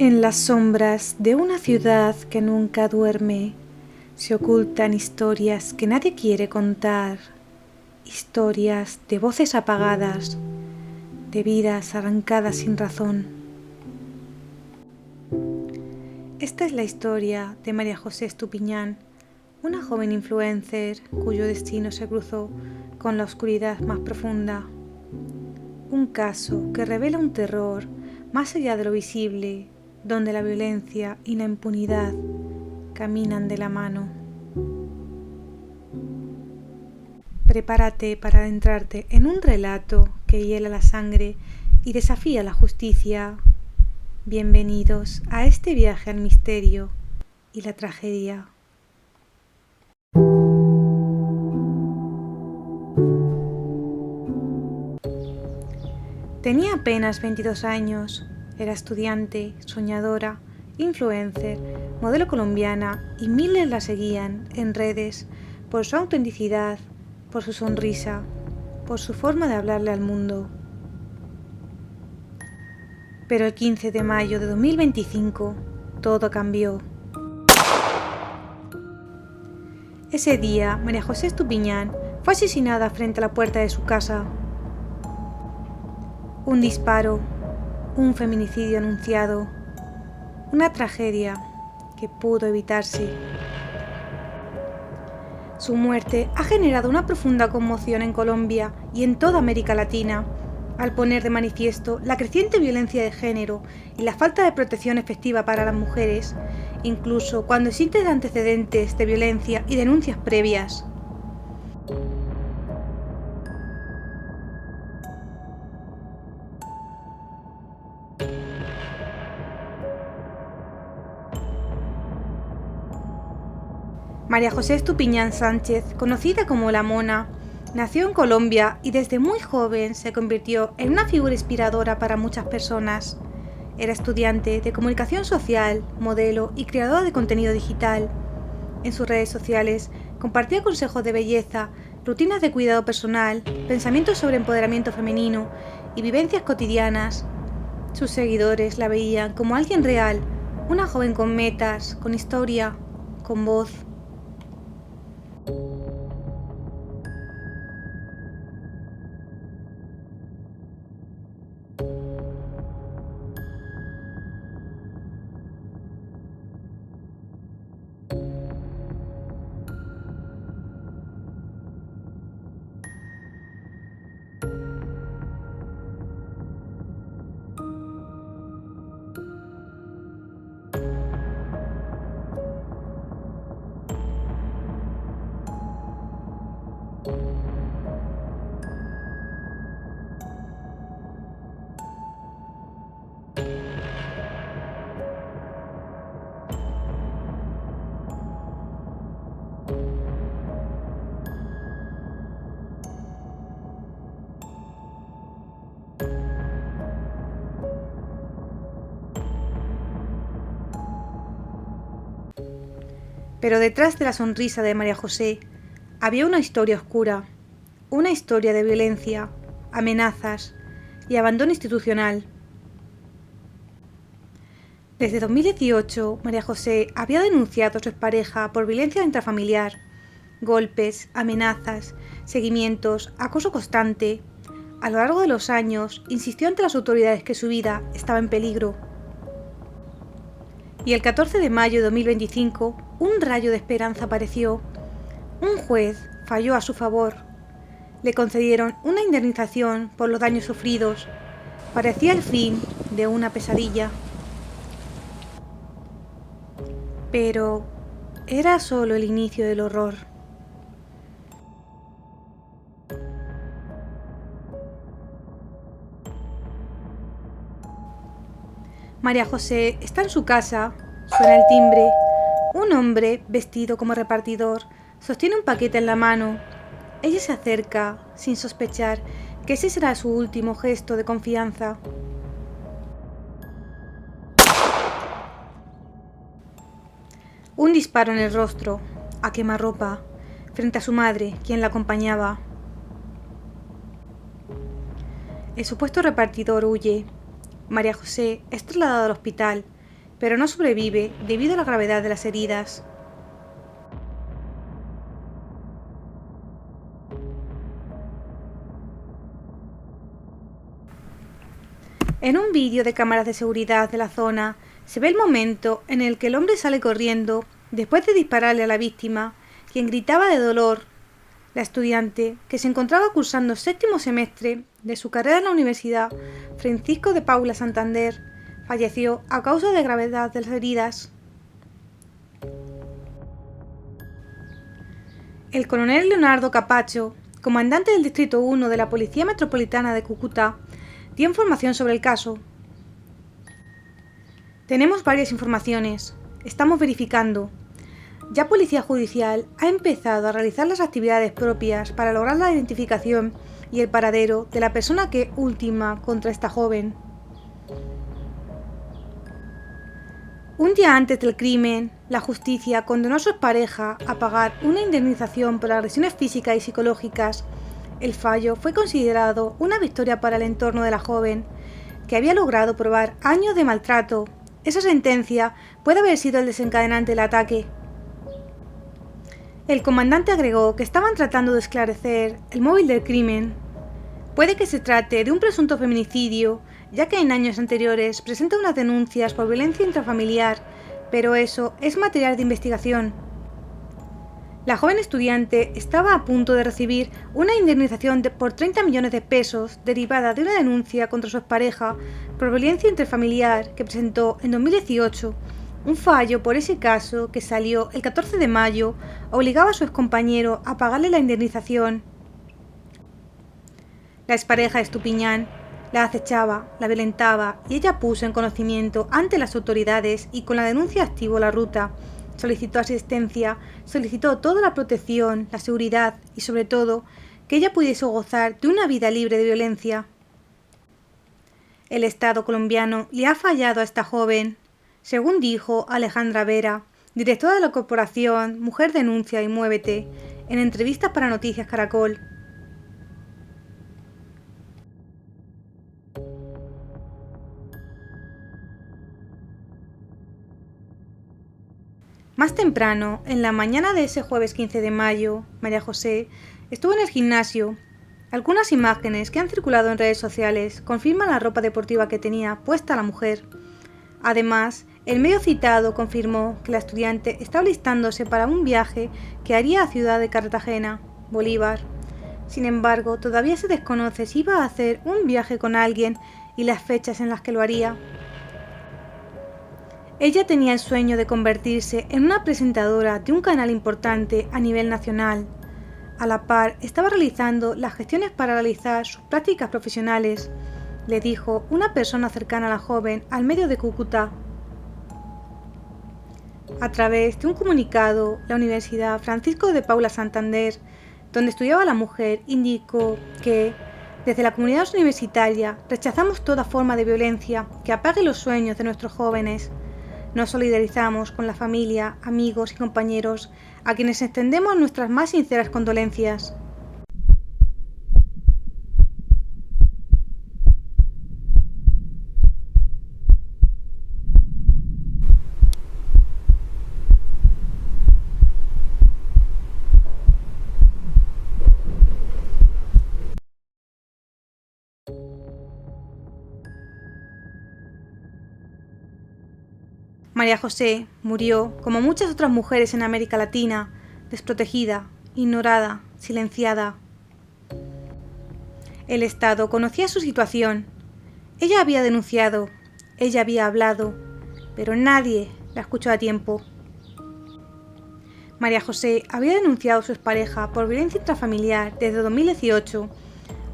En las sombras de una ciudad que nunca duerme, se ocultan historias que nadie quiere contar, historias de voces apagadas, de vidas arrancadas sin razón. Esta es la historia de María José Estupiñán, una joven influencer cuyo destino se cruzó con la oscuridad más profunda. Un caso que revela un terror más allá de lo visible, donde la violencia y la impunidad caminan de la mano. Prepárate para adentrarte en un relato que hiela la sangre y desafía la justicia. Bienvenidos a este viaje al misterio y la tragedia. Tenía apenas 22 años, era estudiante, soñadora, influencer, modelo colombiana y miles la seguían en redes por su autenticidad, por su sonrisa, por su forma de hablarle al mundo. Pero el 15 de mayo de 2025 todo cambió. Ese día, María José Estupiñán fue asesinada frente a la puerta de su casa. Un disparo, un feminicidio anunciado, una tragedia que pudo evitarse. Su muerte ha generado una profunda conmoción en Colombia y en toda América Latina, al poner de manifiesto la creciente violencia de género y la falta de protección efectiva para las mujeres, incluso cuando existen antecedentes de violencia y denuncias previas. María José Estupiñán Sánchez, conocida como La Mona, nació en Colombia y desde muy joven se convirtió en una figura inspiradora para muchas personas. Era estudiante de comunicación social, modelo y creadora de contenido digital. En sus redes sociales compartía consejos de belleza, rutinas de cuidado personal, pensamientos sobre empoderamiento femenino y vivencias cotidianas. Sus seguidores la veían como alguien real, una joven con metas, con historia, con voz. Pero detrás de la sonrisa de María José había una historia oscura, una historia de violencia, amenazas y abandono institucional. Desde 2018, María José había denunciado a su expareja por violencia intrafamiliar, golpes, amenazas, seguimientos, acoso constante. A lo largo de los años, insistió ante las autoridades que su vida estaba en peligro. Y el 14 de mayo de 2025, un rayo de esperanza apareció. Un juez falló a su favor. Le concedieron una indemnización por los daños sufridos. Parecía el fin de una pesadilla. Pero era solo el inicio del horror. María José está en su casa, suena el timbre. Un hombre, vestido como repartidor, sostiene un paquete en la mano. Ella se acerca, sin sospechar que ese será su último gesto de confianza. Un disparo en el rostro, a quemarropa, frente a su madre, quien la acompañaba. El supuesto repartidor huye. María José es trasladada al hospital, pero no sobrevive debido a la gravedad de las heridas. En un vídeo de cámaras de seguridad de la zona se ve el momento en el que el hombre sale corriendo después de dispararle a la víctima, quien gritaba de dolor. La estudiante, que se encontraba cursando séptimo semestre de su carrera en la Universidad Francisco de Paula Santander, falleció a causa de la gravedad de las heridas. El coronel Leonardo Capacho, comandante del Distrito 1 de la Policía Metropolitana de Cúcuta, dio información sobre el caso. Tenemos varias informaciones. Estamos verificando. Ya Policía Judicial ha empezado a realizar las actividades propias para lograr la identificación y el paradero de la persona que ultima contra esta joven. Un día antes del crimen, la justicia condenó a su expareja a pagar una indemnización por agresiones físicas y psicológicas. El fallo fue considerado una victoria para el entorno de la joven, que había logrado probar años de maltrato. Esa sentencia puede haber sido el desencadenante del ataque. El comandante agregó que estaban tratando de esclarecer el móvil del crimen. Puede que se trate de un presunto feminicidio, ya que en años anteriores presenta unas denuncias por violencia intrafamiliar, pero eso es material de investigación. La joven estudiante estaba a punto de recibir una indemnización por 30 millones de pesos derivada de una denuncia contra su expareja por violencia intrafamiliar que presentó en 2018. Un fallo por ese caso, que salió el 14 de mayo, obligaba a su excompañero a pagarle la indemnización. La expareja de Estupiñán la acechaba, la violentaba y ella puso en conocimiento ante las autoridades y con la denuncia activó la ruta. Solicitó asistencia, solicitó toda la protección, la seguridad y sobre todo que ella pudiese gozar de una vida libre de violencia. El Estado colombiano le ha fallado a esta joven, según dijo Alejandra Vera, directora de la corporación Mujer Denuncia y Muévete, en entrevistas para Noticias Caracol. Más temprano, en la mañana de ese jueves 15 de mayo, María José estuvo en el gimnasio. Algunas imágenes que han circulado en redes sociales confirman la ropa deportiva que tenía puesta la mujer. Además, el medio citado confirmó que la estudiante estaba listándose para un viaje que haría a Ciudad de Cartagena, Bolívar. Sin embargo, todavía se desconoce si iba a hacer un viaje con alguien y las fechas en las que lo haría. Ella tenía el sueño de convertirse en una presentadora de un canal importante a nivel nacional. A la par, estaba realizando las gestiones para realizar sus prácticas profesionales, le dijo una persona cercana a la joven al medio de Cúcuta. A través de un comunicado, la Universidad Francisco de Paula Santander, donde estudiaba la mujer, indicó que, desde la comunidad universitaria, rechazamos toda forma de violencia que apague los sueños de nuestros jóvenes. Nos solidarizamos con la familia, amigos y compañeros, a quienes extendemos nuestras más sinceras condolencias. María José murió, como muchas otras mujeres en América Latina, desprotegida, ignorada, silenciada. El Estado conocía su situación. Ella había denunciado, ella había hablado, pero nadie la escuchó a tiempo. María José había denunciado a su expareja por violencia intrafamiliar desde 2018.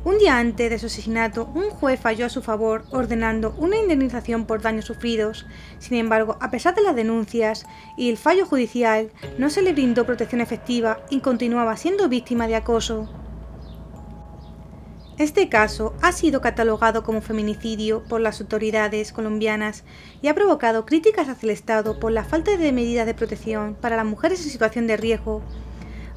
Un día antes de su asesinato, un juez falló a su favor ordenando una indemnización por daños sufridos. Sin embargo, a pesar de las denuncias y el fallo judicial, no se le brindó protección efectiva y continuaba siendo víctima de acoso. Este caso ha sido catalogado como feminicidio por las autoridades colombianas y ha provocado críticas hacia el Estado por la falta de medidas de protección para las mujeres en situación de riesgo.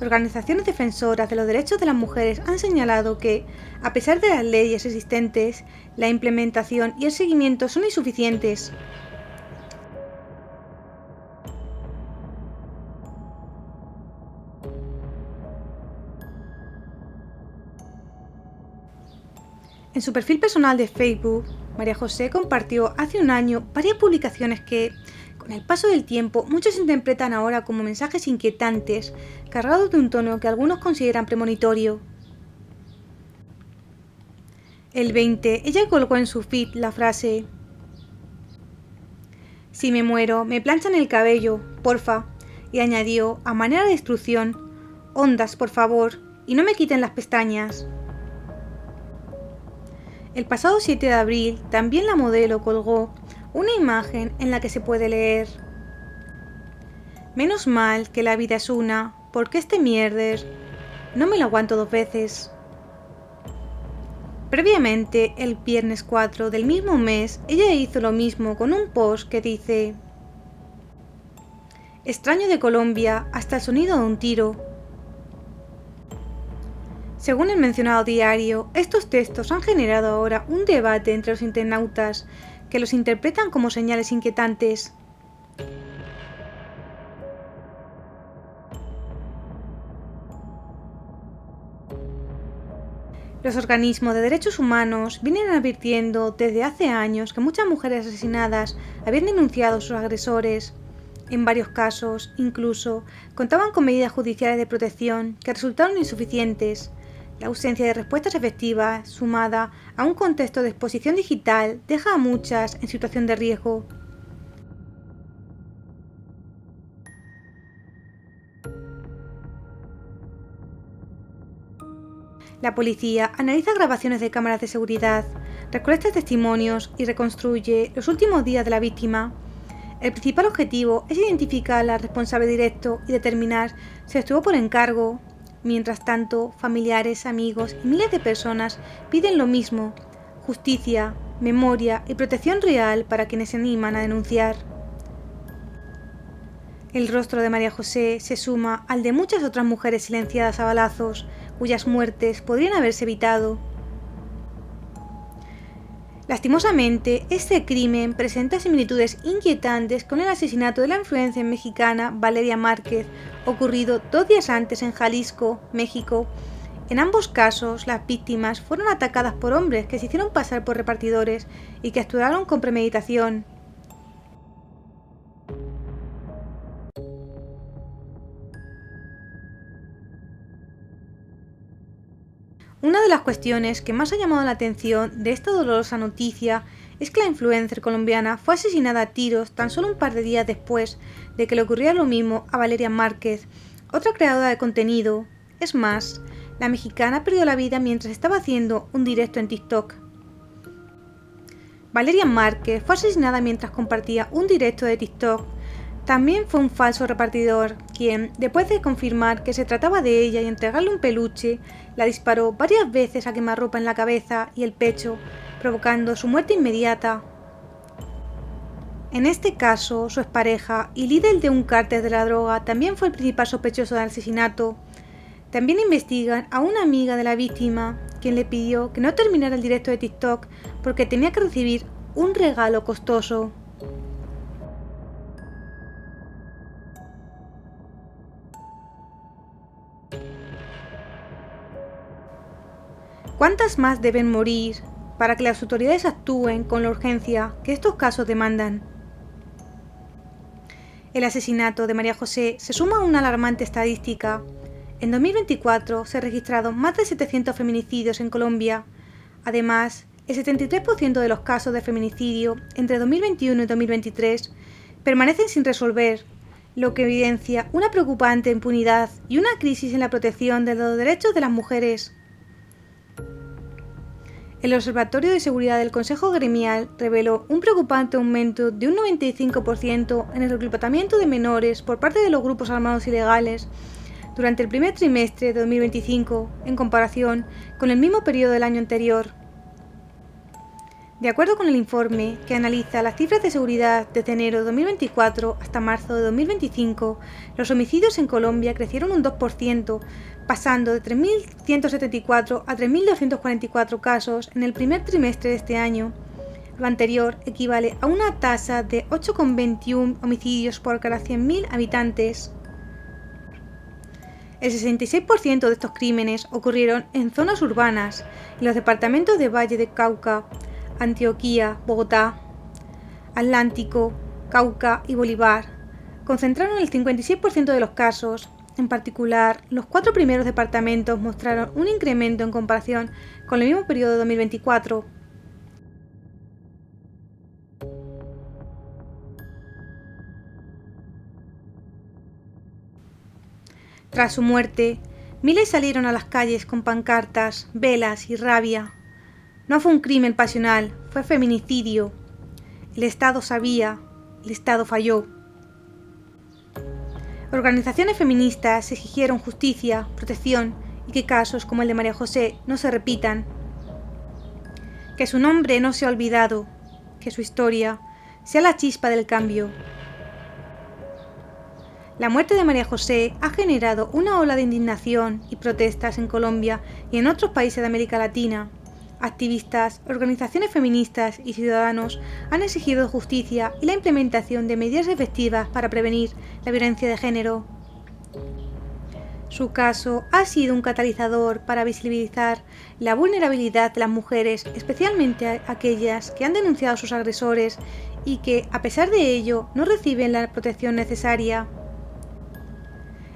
Organizaciones defensoras de los derechos de las mujeres han señalado que, a pesar de las leyes existentes, la implementación y el seguimiento son insuficientes. En su perfil personal de Facebook, María José compartió hace un año varias publicaciones que, con el paso del tiempo, muchos interpretan ahora como mensajes inquietantes, cargados de un tono que algunos consideran premonitorio. El 20, ella colgó en su feed la frase: "Si me muero, me planchan el cabello, porfa", y añadió, a manera de instrucción: "Ondas, por favor, y no me quiten las pestañas". El pasado 7 de abril, también la modelo colgó una imagen en la que se puede leer: "Menos mal que la vida es una, porque este mierder no me lo aguanto 2 veces". Previamente, el viernes 4 del mismo mes, ella hizo lo mismo con un post que dice: "Extraño de Colombia hasta el sonido de un tiro". Según el mencionado diario, estos textos han generado ahora un debate entre los internautas que los interpretan como señales inquietantes. Los organismos de derechos humanos vienen advirtiendo desde hace años que muchas mujeres asesinadas habían denunciado a sus agresores. En varios casos, incluso, contaban con medidas judiciales de protección que resultaron insuficientes. La ausencia de respuestas efectivas, sumada a un contexto de exposición digital, deja a muchas en situación de riesgo. La policía analiza grabaciones de cámaras de seguridad, recolecta testimonios y reconstruye los últimos días de la víctima. El principal objetivo es identificar al responsable directo y determinar si actuó por encargo. Mientras tanto, familiares, amigos y miles de personas piden lo mismo: justicia, memoria y protección real para quienes se animan a denunciar. El rostro de María José se suma al de muchas otras mujeres silenciadas a balazos, cuyas muertes podrían haberse evitado. Lastimosamente, este crimen presenta similitudes inquietantes con el asesinato de la influencer mexicana Valeria Márquez, ocurrido 2 días antes en Jalisco, México. En ambos casos, las víctimas fueron atacadas por hombres que se hicieron pasar por repartidores y que actuaron con premeditación. Una de las cuestiones que más ha llamado la atención de esta dolorosa noticia es que la influencer colombiana fue asesinada a tiros tan solo un par de días después de que le ocurriera lo mismo a Valeria Márquez, otra creadora de contenido. Es más, la mexicana perdió la vida mientras estaba haciendo un directo en TikTok. Valeria Márquez fue asesinada mientras compartía un directo de TikTok. También fue un falso repartidor quien, después de confirmar que se trataba de ella y entregarle un peluche, la disparó varias veces a quemarropa en la cabeza y el pecho, provocando su muerte inmediata. En este caso, su expareja y líder de un cártel de la droga también fue el principal sospechoso del asesinato. También investigan a una amiga de la víctima, quien le pidió que no terminara el directo de TikTok porque tenía que recibir un regalo costoso. ¿Cuántas más deben morir para que las autoridades actúen con la urgencia que estos casos demandan? El asesinato de María José se suma a una alarmante estadística. En 2024 se registraron más de 700 feminicidios en Colombia. Además, el 73% de los casos de feminicidio entre 2021 y 2023 permanecen sin resolver, lo que evidencia una preocupante impunidad y una crisis en la protección de los derechos de las mujeres. El Observatorio de Seguridad del Consejo Gremial reveló un preocupante aumento de un 95% en el reclutamiento de menores por parte de los grupos armados ilegales durante el primer trimestre de 2025, en comparación con el mismo periodo del año anterior. De acuerdo con el informe, que analiza las cifras de seguridad desde enero de 2024 hasta marzo de 2025, los homicidios en Colombia crecieron un 2%, pasando de 3.174 a 3.244 casos en el primer trimestre de este año. Lo anterior equivale a una tasa de 8,21 homicidios por cada 100.000 habitantes. El 66% de estos crímenes ocurrieron en zonas urbanas, en los departamentos de Valle de Cauca, Antioquia, Bogotá, Atlántico, Cauca y Bolívar. Concentraron el 56% de los casos. En particular, los 4 primeros departamentos mostraron un incremento en comparación con el mismo periodo de 2024. Tras su muerte, miles salieron a las calles con pancartas, velas y rabia. No fue un crimen pasional, fue feminicidio. El Estado sabía, el Estado falló. Organizaciones feministas exigieron justicia, protección y que casos como el de María José no se repitan. Que su nombre no sea olvidado, que su historia sea la chispa del cambio. La muerte de María José ha generado una ola de indignación y protestas en Colombia y en otros países de América Latina. Activistas, organizaciones feministas y ciudadanos han exigido justicia y la implementación de medidas efectivas para prevenir la violencia de género. Su caso ha sido un catalizador para visibilizar la vulnerabilidad de las mujeres, especialmente aquellas que han denunciado a sus agresores y que, a pesar de ello, no reciben la protección necesaria.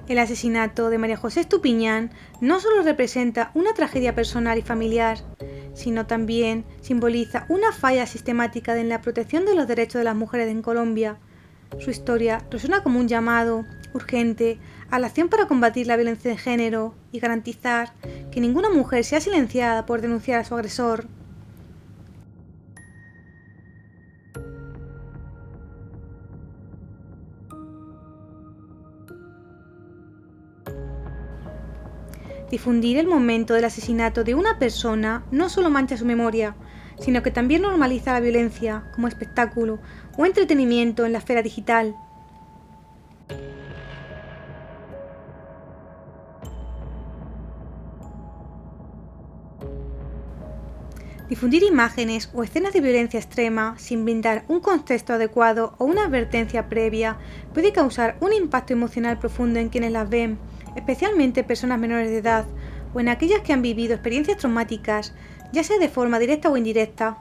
El asesinato de María José Estupiñán no solo representa una tragedia personal y familiar, sino también simboliza una falla sistemática en la protección de los derechos de las mujeres en Colombia. Su historia resuena como un llamado urgente a la acción para combatir la violencia de género y garantizar que ninguna mujer sea silenciada por denunciar a su agresor. Difundir el momento del asesinato de una persona no solo mancha su memoria, sino que también normaliza la violencia como espectáculo o entretenimiento en la esfera digital. Difundir imágenes o escenas de violencia extrema sin brindar un contexto adecuado o una advertencia previa puede causar un impacto emocional profundo en quienes las ven, especialmente personas menores de edad o en aquellas que han vivido experiencias traumáticas, ya sea de forma directa o indirecta.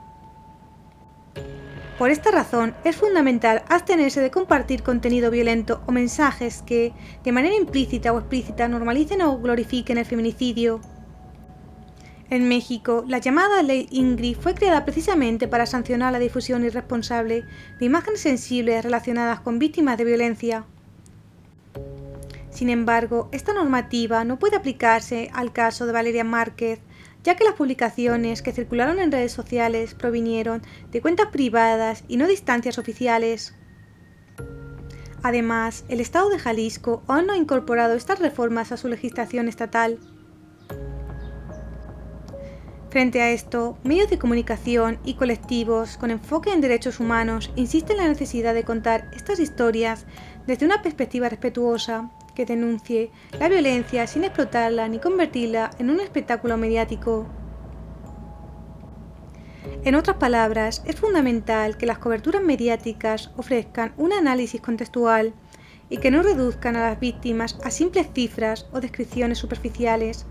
Por esta razón, es fundamental abstenerse de compartir contenido violento o mensajes que, de manera implícita o explícita, normalicen o glorifiquen el feminicidio. En México, la llamada Ley Ingrid fue creada precisamente para sancionar la difusión irresponsable de imágenes sensibles relacionadas con víctimas de violencia. Sin embargo, esta normativa no puede aplicarse al caso de Valeria Márquez, ya que las publicaciones que circularon en redes sociales provinieron de cuentas privadas y no de instancias oficiales. Además, el Estado de Jalisco aún no ha incorporado estas reformas a su legislación estatal. Frente a esto, medios de comunicación y colectivos con enfoque en derechos humanos insisten en la necesidad de contar estas historias desde una perspectiva respetuosa, que denuncie la violencia sin explotarla ni convertirla en un espectáculo mediático. En otras palabras, es fundamental que las coberturas mediáticas ofrezcan un análisis contextual y que no reduzcan a las víctimas a simples cifras o descripciones superficiales.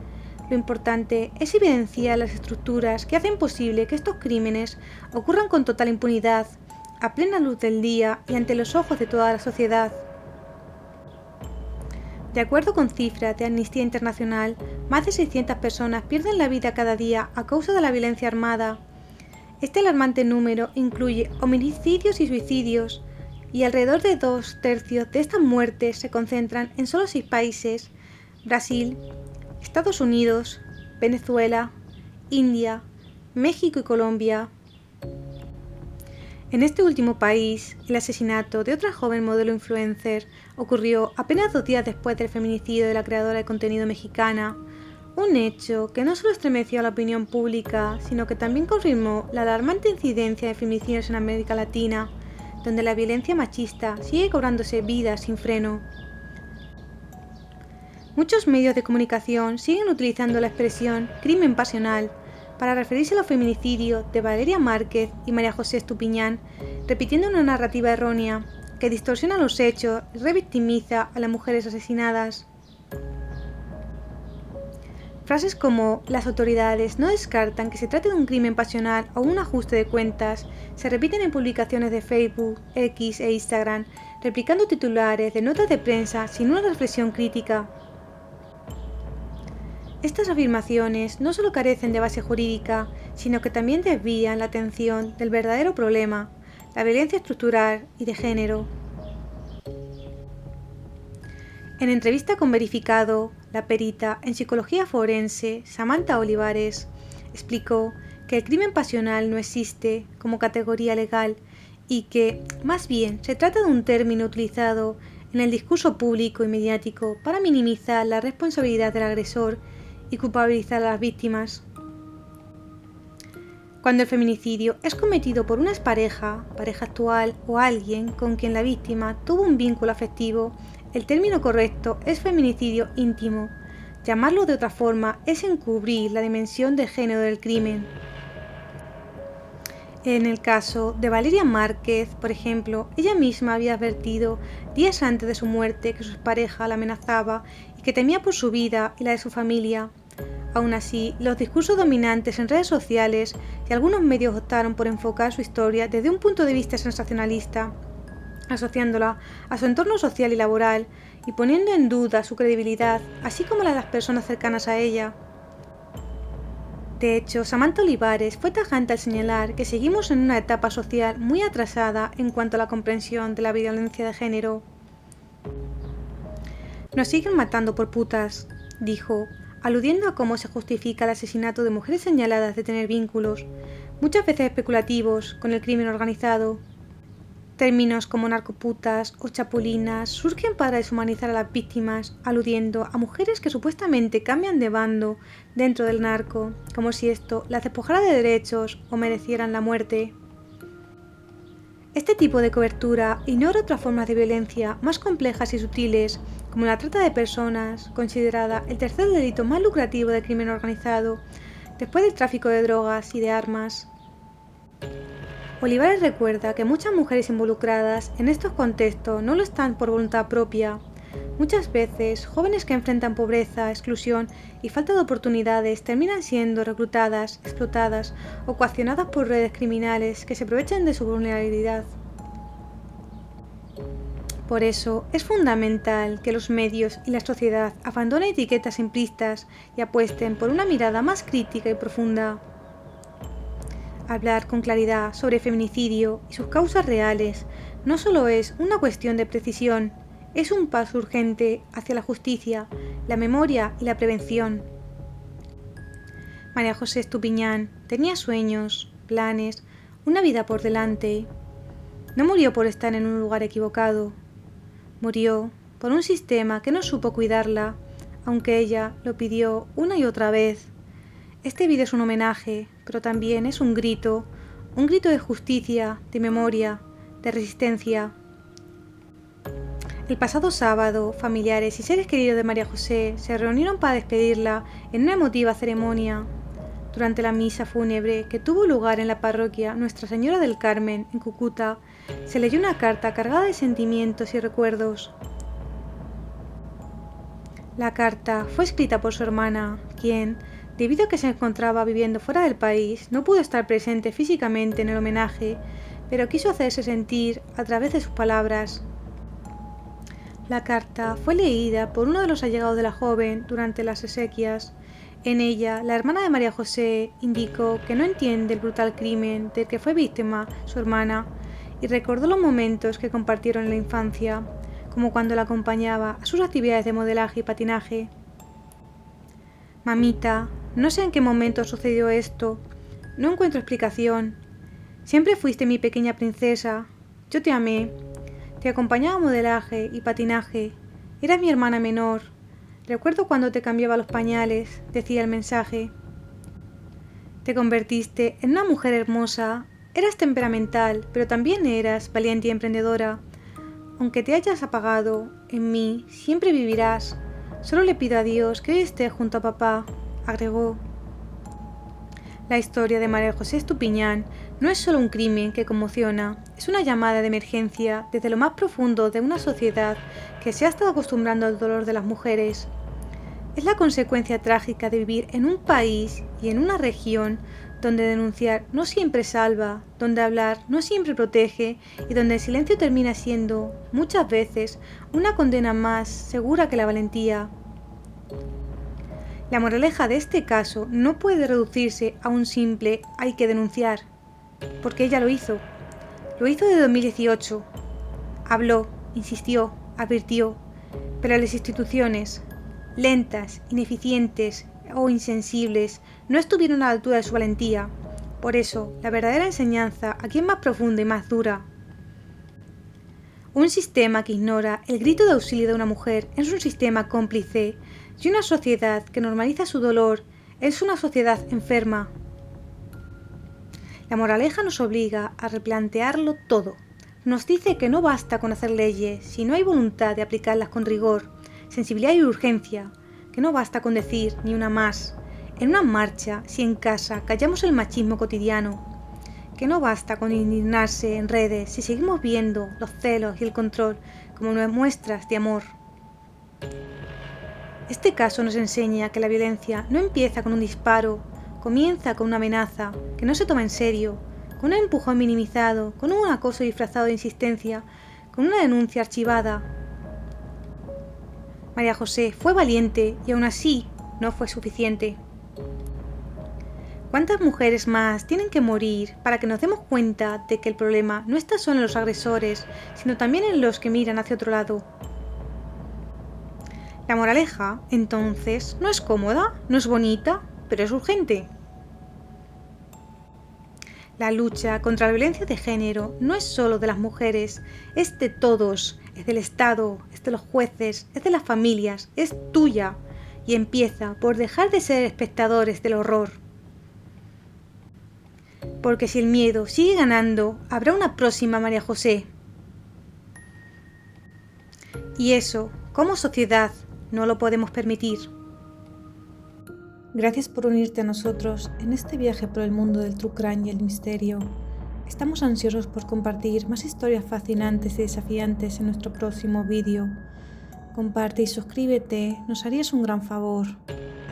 Lo importante es evidenciar las estructuras que hacen posible que estos crímenes ocurran con total impunidad, a plena luz del día y ante los ojos de toda la sociedad. De acuerdo con cifras de Amnistía Internacional, más de 600 personas pierden la vida cada día a causa de la violencia armada. Este alarmante número incluye homicidios y suicidios, y alrededor de 2/3 de estas muertes se concentran en solo 6 países: Brasil, Estados Unidos, Venezuela, India, México y Colombia. En este último país, el asesinato de otra joven modelo influencer ocurrió apenas 2 días después del feminicidio de la creadora de contenido mexicana, un hecho que no solo estremeció a la opinión pública, sino que también confirmó la alarmante incidencia de feminicidios en América Latina, donde la violencia machista sigue cobrándose vidas sin freno. Muchos medios de comunicación siguen utilizando la expresión crimen pasional para referirse a los feminicidios de Valeria Márquez y María José Estupiñán, repitiendo una narrativa errónea que distorsiona los hechos y revictimiza a las mujeres asesinadas. Frases como "las autoridades no descartan que se trate de un crimen pasional o un ajuste de cuentas" se repiten en publicaciones de Facebook, X e Instagram, replicando titulares de notas de prensa sin una reflexión crítica. Estas afirmaciones no solo carecen de base jurídica, sino que también desvían la atención del verdadero problema, la violencia estructural y de género. En entrevista con Verificado, la perita en psicología forense, Samantha Olivares, explicó que el crimen pasional no existe como categoría legal y que, más bien, se trata de un término utilizado en el discurso público y mediático para minimizar la responsabilidad del agresor y culpabilizar a las víctimas. Cuando el feminicidio es cometido por una expareja, pareja actual o alguien con quien la víctima tuvo un vínculo afectivo, el término correcto es feminicidio íntimo. Llamarlo de otra forma es encubrir la dimensión de género del crimen. En el caso de Valeria Márquez, por ejemplo, ella misma había advertido días antes de su muerte que su pareja la amenazaba y que temía por su vida y la de su familia. Aún así, los discursos dominantes en redes sociales y algunos medios optaron por enfocar su historia desde un punto de vista sensacionalista, asociándola a su entorno social y laboral y poniendo en duda su credibilidad, así como la de las personas cercanas a ella. De hecho, Samantha Olivares fue tajante al señalar que seguimos en una etapa social muy atrasada en cuanto a la comprensión de la violencia de género. Nos siguen matando por putas, dijo, aludiendo a cómo se justifica el asesinato de mujeres señaladas de tener vínculos, muchas veces especulativos, con el crimen organizado. Términos como narcoputas o chapulinas surgen para deshumanizar a las víctimas, aludiendo a mujeres que supuestamente cambian de bando dentro del narco, como si esto las despojara de derechos o merecieran la muerte. Este tipo de cobertura ignora otras formas de violencia más complejas y sutiles, como la trata de personas, considerada el tercer delito más lucrativo del crimen organizado, después del tráfico de drogas y de armas. Olivares recuerda que muchas mujeres involucradas en estos contextos no lo están por voluntad propia. Muchas veces, jóvenes que enfrentan pobreza, exclusión y falta de oportunidades terminan siendo reclutadas, explotadas o coaccionadas por redes criminales que se aprovechan de su vulnerabilidad. Por eso, es fundamental que los medios y la sociedad abandonen etiquetas simplistas y apuesten por una mirada más crítica y profunda. Hablar con claridad sobre feminicidio y sus causas reales no solo es una cuestión de precisión, es un paso urgente hacia la justicia, la memoria y la prevención. María José Estupiñán tenía sueños, planes, una vida por delante. No murió por estar en un lugar equivocado. Murió por un sistema que no supo cuidarla, aunque ella lo pidió una y otra vez. Este vídeo es un homenaje, pero también es un grito de justicia, de memoria, de resistencia. El pasado sábado, familiares y seres queridos de María José se reunieron para despedirla en una emotiva ceremonia. Durante la misa fúnebre que tuvo lugar en la parroquia Nuestra Señora del Carmen, en Cúcuta, se leyó una carta cargada de sentimientos y recuerdos. La carta fue escrita por su hermana, quien, debido a que se encontraba viviendo fuera del país, no pudo estar presente físicamente en el homenaje, pero quiso hacerse sentir a través de sus palabras. La carta fue leída por uno de los allegados de la joven durante las exequias. En ella, la hermana de María José indicó que no entiende el brutal crimen del que fue víctima su hermana y recordó los momentos que compartieron en la infancia, como cuando la acompañaba a sus actividades de modelaje y patinaje. Mamita, no sé en qué momento sucedió esto, no encuentro explicación. Siempre fuiste mi pequeña princesa, yo te amé, te acompañaba a modelaje y patinaje, eras mi hermana menor. Recuerdo cuando te cambiaba los pañales, decía el mensaje. Te convertiste en una mujer hermosa, eras temperamental, pero también eras valiente y emprendedora. Aunque te hayas apagado, en mí siempre vivirás. Solo le pido a Dios que hoy estés junto a papá, agregó. La historia de María José Estupiñán no es solo un crimen que conmociona, es una llamada de emergencia desde lo más profundo de una sociedad que se ha estado acostumbrando al dolor de las mujeres. Es la consecuencia trágica de vivir en un país y en una región donde denunciar no siempre salva, donde hablar no siempre protege y donde el silencio termina siendo, muchas veces, una condena más segura que la valentía. La moraleja de este caso no puede reducirse a un simple hay que denunciar, porque ella lo hizo. Lo hizo desde 2018. Habló, insistió, advirtió, pero las instituciones, lentas, ineficientes o insensibles, no estuvieron a la altura de su valentía. Por eso, la verdadera enseñanza aquí es más profunda y más dura. Un sistema que ignora el grito de auxilio de una mujer es un sistema cómplice, y una sociedad que normaliza su dolor es una sociedad enferma. La moraleja nos obliga a replantearlo todo. Nos dice que no basta con hacer leyes si no hay voluntad de aplicarlas con rigor, sensibilidad y urgencia, que no basta con decir ni una más en una marcha si en casa callamos el machismo cotidiano, que no basta con indignarse en redes si seguimos viendo los celos y el control como muestras de amor. Este caso nos enseña que la violencia no empieza con un disparo, comienza con una amenaza que no se toma en serio, con un empujón minimizado, con un acoso disfrazado de insistencia, con una denuncia archivada. María José fue valiente y aún así no fue suficiente. ¿Cuántas mujeres más tienen que morir para que nos demos cuenta de que el problema no está solo en los agresores, sino también en los que miran hacia otro lado? La moraleja, entonces, no es cómoda, no es bonita, pero es urgente. La lucha contra la violencia de género no es solo de las mujeres, es de todos, es del Estado, es de los jueces, es de las familias, es tuya, y empieza por dejar de ser espectadores del horror. Porque si el miedo sigue ganando, habrá una próxima María José. Y eso, como sociedad, no lo podemos permitir. Gracias por unirte a nosotros en este viaje por el mundo del true crime y el misterio. Estamos ansiosos por compartir más historias fascinantes y desafiantes en nuestro próximo vídeo. Comparte y suscríbete, nos harías un gran favor.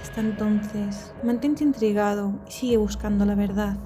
Hasta entonces, mantente intrigado y sigue buscando la verdad.